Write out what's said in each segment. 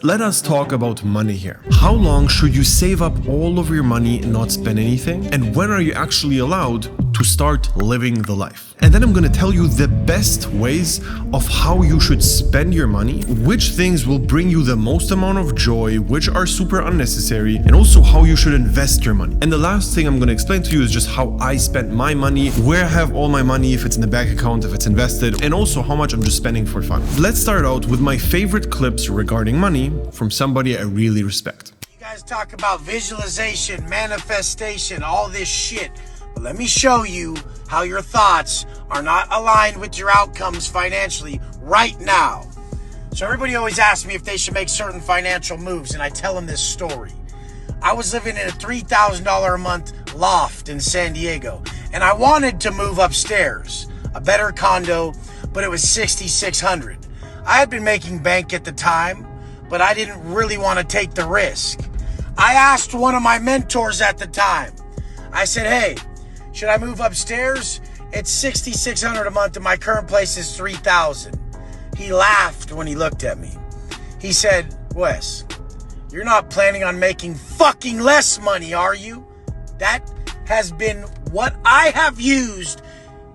Let us talk about money here. How long should you save up all of your money and not spend anything? And when are you actually allowed to start living the life? And then I'm going to tell you the best ways of how you should spend your money, which things will bring you the most amount of joy, which are super unnecessary, and also how you should invest your money. And the last thing I'm going to explain to you is just how I spent my money, where I have all my money, if it's in the bank account, if it's invested, and also how much I'm just spending for fun. Let's start out with my favorite clips regarding money from somebody I really respect. You guys talk about visualization, manifestation, all this shit. But let me show you how your thoughts are not aligned with your outcomes financially right now. So everybody always asks me if they should make certain financial moves, and I tell them this story. I was living in a $3,000 a month loft in San Diego, and I wanted to move upstairs, a better condo, but it was $6,600. I had been making bank at the time, but I didn't really want to take the risk. I asked one of my mentors at the time. I said, hey, should I move upstairs? It's $6,600 a month and my current place is $3,000. He laughed when he looked at me. He said, Wes, you're not planning on making fucking less money, are you? That has been what I have used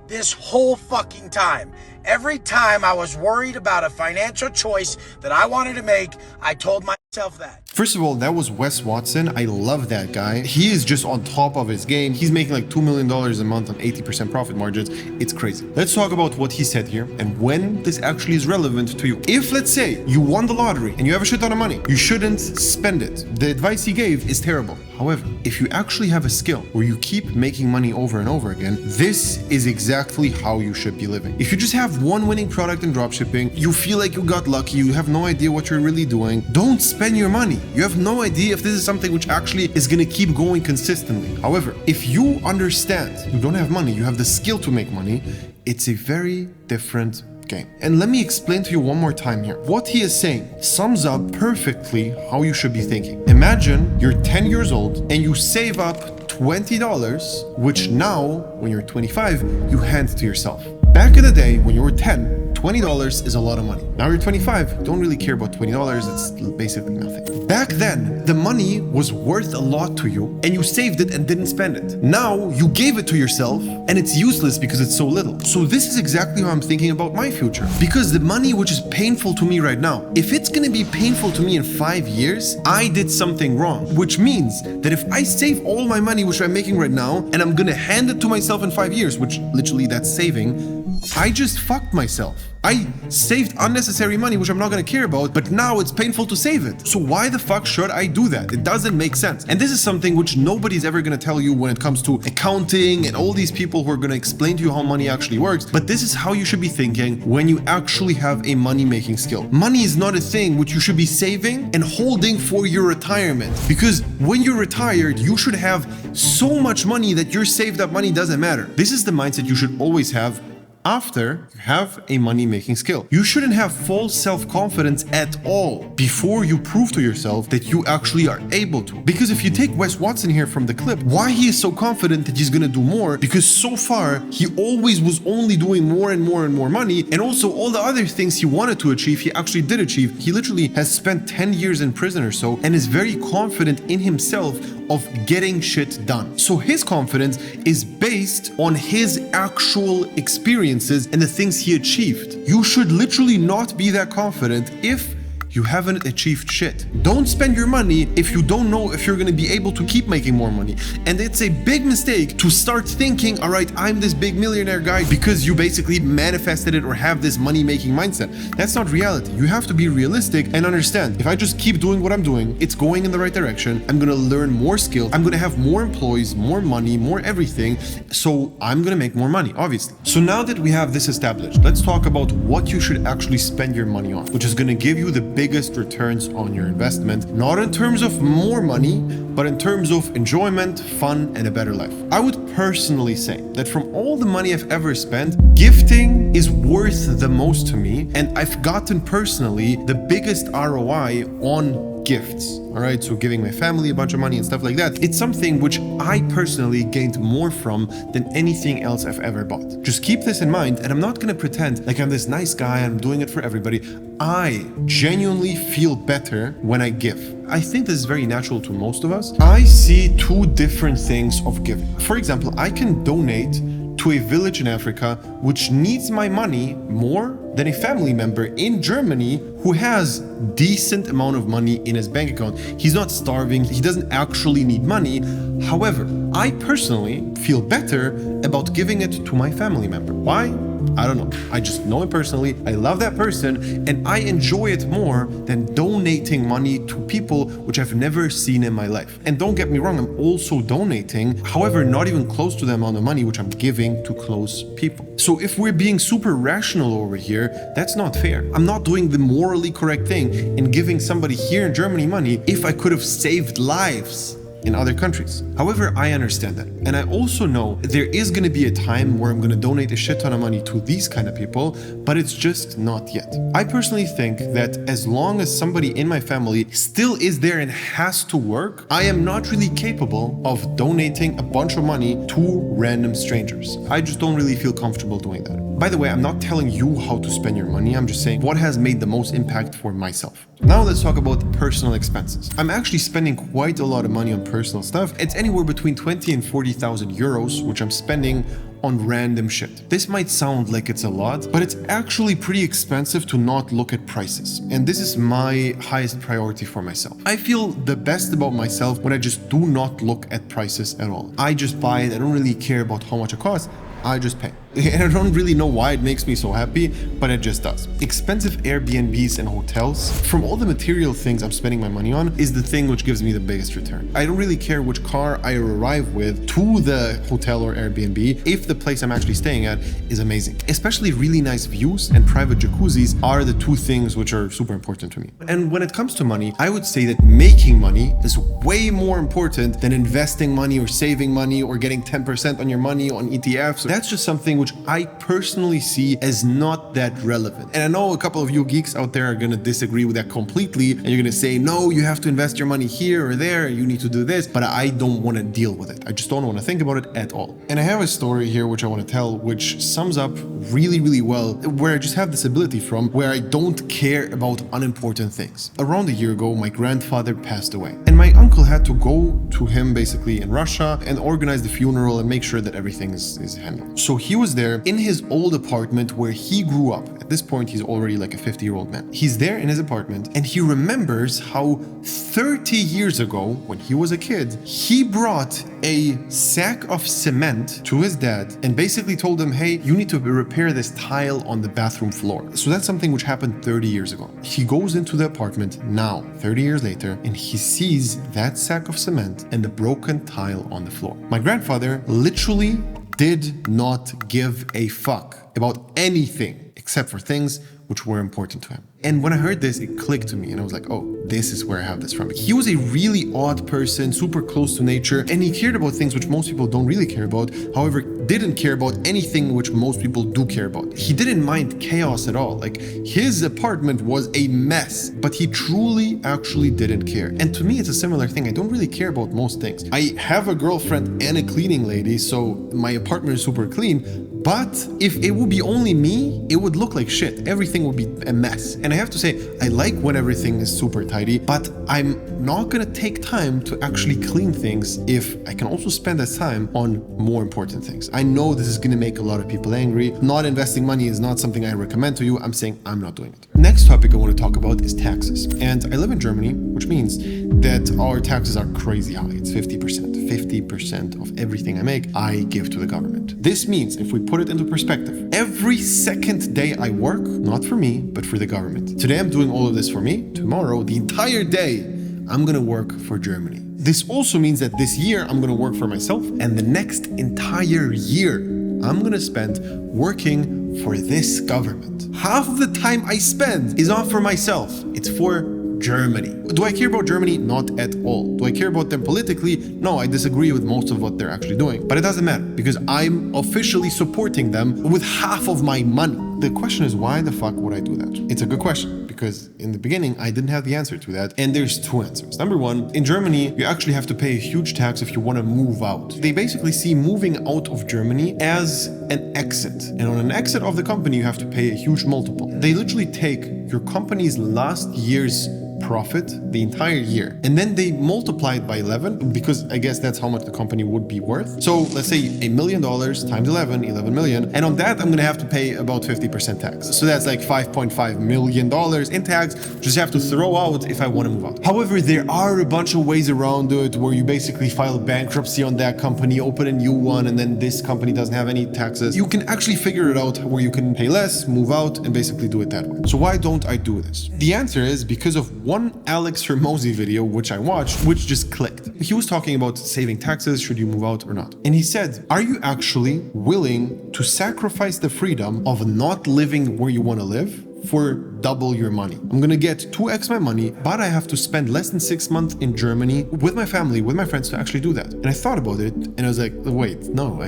this whole fucking time. Every time I was worried about a financial choice that I wanted to make, I told myself that. First of all, that was Wes Watson. I love that guy. He is just on top of his game. He's making like $2 million a month on 80% profit margins. It's crazy. Let's talk about what he said here and when this actually is relevant to you. If, let's say, you won the lottery and you have a shit ton of money, you shouldn't spend it. The advice he gave is terrible. However, if you actually have a skill where you keep making money over and over again, this is exactly how you should be living. If you just have one winning product in dropshipping, you feel like you got lucky, you have no idea what you're really doing, don't spend your money. You have no idea if this is something which actually is going to keep going consistently. However, if you understand you don't have money, you have the skill to make money, it's a very different game. And let me explain to you one more time here. What he is saying sums up perfectly how you should be thinking. Imagine you're 10 years old and you save up $20, which now, when you're 25, you hand to yourself. Back in the day, when you were 10, $20 is a lot of money. Now you're 25, don't really care about $20, it's basically nothing. Back then, the money was worth a lot to you and you saved it and didn't spend it. Now you gave it to yourself and it's useless because it's so little. So this is exactly how I'm thinking about my future. Because the money which is painful to me right now, if it's gonna be painful to me in 5 years, I did something wrong. Which means that if I save all my money which I'm making right now and I'm gonna hand it to myself in 5 years, which literally that's saving, I just fucked myself. I saved unnecessary money, which I'm not gonna care about, but now it's painful to save it. So why the fuck should I do that? It doesn't make sense. And this is something which nobody's ever gonna tell you when it comes to accounting and all these people who are gonna explain to you how money actually works. But this is how you should be thinking when you actually have a money-making skill. Money is not a thing which you should be saving and holding for your retirement. Because when you're retired, you should have so much money that your saved up money doesn't matter. This is the mindset you should always have after you have a money-making skill. You shouldn't have false self-confidence at all before you prove to yourself that you actually are able to. Because if you take Wes Watson here from the clip, why he is so confident that he's gonna do more? Because so far, he always was only doing more and more and more money, and also all the other things he wanted to achieve, he actually did achieve. He literally has spent 10 years in prison or so, and is very confident in himself of getting shit done. So his confidence is based on his actual experiences and the things he achieved. You should literally not be that confident if you haven't achieved shit. Don't spend your money if you don't know if you're gonna be able to keep making more money. And it's a big mistake to start thinking, all right, I'm this big millionaire guy because you basically manifested it or have this money-making mindset. That's not reality. You have to be realistic and understand, if I just keep doing what I'm doing, it's going in the right direction. I'm gonna learn more skills. I'm gonna have more employees, more money, more everything. So I'm gonna make more money, obviously. So now that we have this established, let's talk about what you should actually spend your money on, which is gonna give you the biggest returns on your investment, not in terms of more money, but in terms of enjoyment, fun, and a better life. I would personally say that from all the money I've ever spent, gifting is worth the most to me, and I've gotten personally the biggest ROI on gifts. All right, so giving my family a bunch of money and stuff like that, it's something which I personally gained more from than anything else I've ever bought. Just keep this in mind, and I'm not gonna pretend like I'm this nice guy and I'm doing it for everybody. I genuinely feel better when I give. I think this is very natural to most of us. I see two different things of giving. For example, I can donate to a village in Africa which needs my money more than a family member in Germany who has decent amount of money in his bank account. He's not starving, he doesn't actually need money. However, I personally feel better about giving it to my family member. Why? I don't know. I just know him personally. I love that person and I enjoy it more than donating money to people which I've never seen in my life. And don't get me wrong, I'm also donating, however, not even close to the amount of money which I'm giving to close people. So if we're being super rational over here, that's not fair. I'm not doing the morally correct thing in giving somebody here in Germany money if I could have saved lives in other countries. However, I understand that. And I also know there is gonna be a time where I'm gonna donate a shit ton of money to these kind of people, but it's just not yet. I personally think that as long as somebody in my family still is there and has to work, I am not really capable of donating a bunch of money to random strangers. I just don't really feel comfortable doing that. By the way, I'm not telling you how to spend your money, I'm just saying what has made the most impact for myself. Now let's talk about personal expenses. I'm actually spending quite a lot of money on personal stuff. It's anywhere between 20 and 40,000 euros, which I'm spending on random shit. This might sound like it's a lot, but it's actually pretty expensive to not look at prices. And this is my highest priority for myself. I feel the best about myself when I just do not look at prices at all. I just buy it, I don't really care about how much it costs, I just pay. And I don't really know why it makes me so happy, but it just does. Expensive Airbnbs and hotels, from all the material things I'm spending my money on, is the thing which gives me the biggest return. I don't really care which car I arrive with to the hotel or Airbnb if the place I'm actually staying at is amazing. Especially really nice views and private jacuzzis are the two things which are super important to me. And when it comes to money, I would say that making money is way more important than investing money or saving money or getting 10% on your money on ETFs. That's just something which I personally see as not that relevant. And I know a couple of you geeks out there are gonna disagree with that completely, and you're gonna say, no, you have to invest your money here or there, you need to do this, but I don't wanna deal with it. I just don't wanna think about it at all. And I have a story here which I wanna tell, which sums up really, really well where I just have this ability from, where I don't care about unimportant things. Around a year ago, my grandfather passed away, and my uncle had to go to him basically in Russia and organize the funeral and make sure that everything is handled. So he was there in his old apartment where he grew up. At this point, he's already like a 50-year-old man. He's there in his apartment and he remembers how 30 years ago, when he was a kid, he brought a sack of cement to his dad and basically told him, hey, you need to repair this tile on the bathroom floor. So that's something which happened 30 years ago. He goes into the apartment now, 30 years later, and he sees that sack of cement and the broken tile on the floor. My grandfather literally did not give a fuck about anything except for things which were important to him. And when I heard this, it clicked to me and I was like, oh, this is where I have this from. He was a really odd person, super close to nature, and he cared about things which most people don't really care about, however, didn't care about anything which most people do care about. He didn't mind chaos at all. Like, his apartment was a mess, but he truly actually didn't care. And to me, it's a similar thing. I don't really care about most things. I have a girlfriend and a cleaning lady, so my apartment is super clean, but if it would be only me, it would look like shit. Everything would be a mess. And I have to say, I like when everything is super tidy, but I'm not gonna take time to actually clean things if I can also spend that time on more important things. I know this is gonna make a lot of people angry. Not investing money is not something I recommend to you. I'm saying I'm not doing it. Next topic I want to talk about is taxes. And I live in Germany, which means that our taxes are crazy high. It's 50%. 50% of everything I make, I give to the government. This means, if we put it into perspective, every second day I work, not for me, but for the government. Today I'm doing all of this for me. Tomorrow, the entire day, I'm gonna work for Germany. This also means that this year I'm gonna work for myself, and the next entire year I'm gonna spend working for this government. Half of the time I spend is not for myself, it's for Germany. Do I care about Germany? Not at all. Do I care about them politically? No, I disagree with most of what they're actually doing. But it doesn't matter because I'm officially supporting them with half of my money. The question is, why the fuck would I do that? It's a good question. because in the beginning, I didn't have the answer to that. And there's two answers. Number one, in Germany, you actually have to pay a huge tax if you want to move out. They basically see moving out of Germany as an exit. And on an exit of the company, you have to pay a huge multiple. They literally take your company's last year's profit the entire year, and then they multiply it by 11, because I guess that's how much the company would be worth. So let's say $1 million times 11 million, and on that I'm gonna have to pay about 50% tax. So that's like $5.5 million in tax, just have to throw out if I want to move out. However, there are a bunch of ways around it where you basically file bankruptcy on that company, open a new one, and then this company doesn't have any taxes. You can actually figure it out where you can pay less, move out, and basically do it that way. So why don't I do this? The answer is because of one Alex Hormozi video which I watched, which just clicked. He was talking about saving taxes, should you move out or not. And he said, are you actually willing to sacrifice the freedom of not living where you want to live for double your money? I'm gonna get 2x my money, but I have to spend less than 6 months in Germany with my family, with my friends to actually do that. And I thought about it and I was like, wait, no,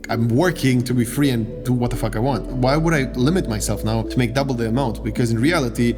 I'm working to be free and do what the fuck I want. Why would I limit myself now to make double the amount? Because in reality,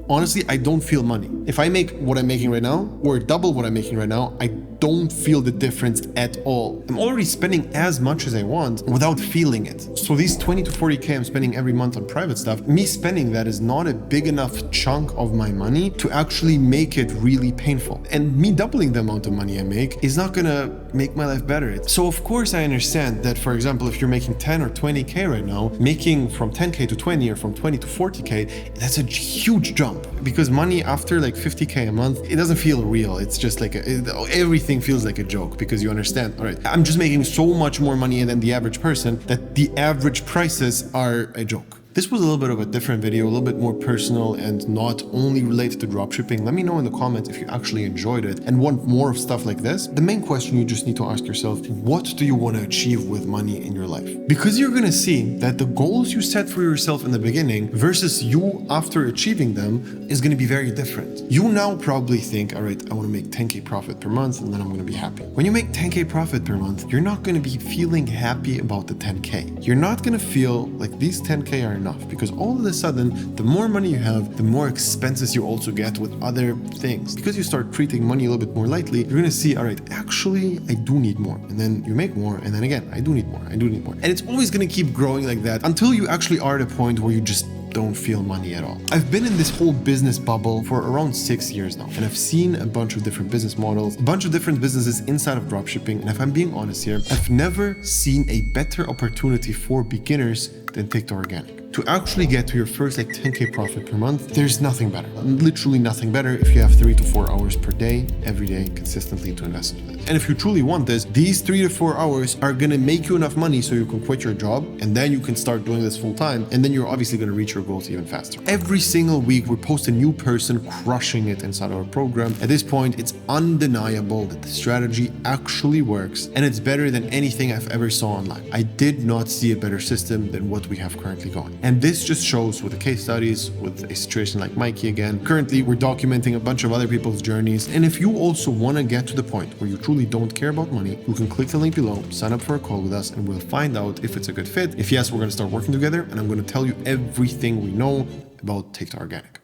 honestly, I don't feel money. If I make what I'm making right now or double what I'm making right now, I don't feel the difference at all. I'm already spending as much as I want without feeling it. So these 20 to 40K I'm spending every month on private stuff, me spending that is not a big enough chunk of my money to actually make it really painful. And me doubling the amount of money I make is not gonna make my life better. So of course I understand that, for example, if you're making 10 or 20K right now, making from 10K to 20 or from 20 to 40K, that's a huge jump, because money after like 50K a month, it doesn't feel real. It's just like everything feels like a joke, because you understand, all right, I'm just making so much more money than the average person that the average prices are a joke. This was a little bit of a different video, a little bit more personal and not only related to dropshipping. Let me know in the comments if you actually enjoyed it and want more of stuff like this. The main question you just need to ask yourself, what do you want to achieve with money in your life? Because you're going to see that the goals you set for yourself in the beginning versus you after achieving them is going to be very different. You now probably think, all right, I want to make 10K profit per month and then I'm going to be happy. When you make 10K profit per month, you're not going to be feeling happy about the 10K. You're not going to feel like these 10K are enough, because all of a sudden, the more money you have, the more expenses you also get with other things. Because you start treating money a little bit more lightly, you're gonna see, all right, actually, I do need more. And then you make more, and then again, I do need more, I do need more. And it's always gonna keep growing like that until you actually are at a point where you just don't feel money at all. I've been in this whole business bubble for around 6 years now, and I've seen a bunch of different business models, a bunch of different businesses inside of dropshipping, and if I'm being honest here, I've never seen a better opportunity for beginners than TikTok Organic. To actually get to your first like 10K profit per month, there's nothing better. Literally nothing better if you have 3 to 4 hours per day, every day, consistently to invest into it. And if you truly want this, these 3 to 4 hours are gonna make you enough money so you can quit your job, and then you can start doing this full time, and then you're obviously gonna reach your goals even faster. Every single week, we post a new person crushing it inside our program. At this point, it's undeniable that the strategy actually works, and it's better than anything I've ever saw online. I did not see a better system than what we have currently going. And this just shows with the case studies, with a situation like Mikey again. Currently, we're documenting a bunch of other people's journeys. And if you also want to get to the point where you truly don't care about money, you can click the link below, sign up for a call with us, and we'll find out if it's a good fit. If yes, we're going to start working together, and I'm going to tell you everything we know about TikTok Organic.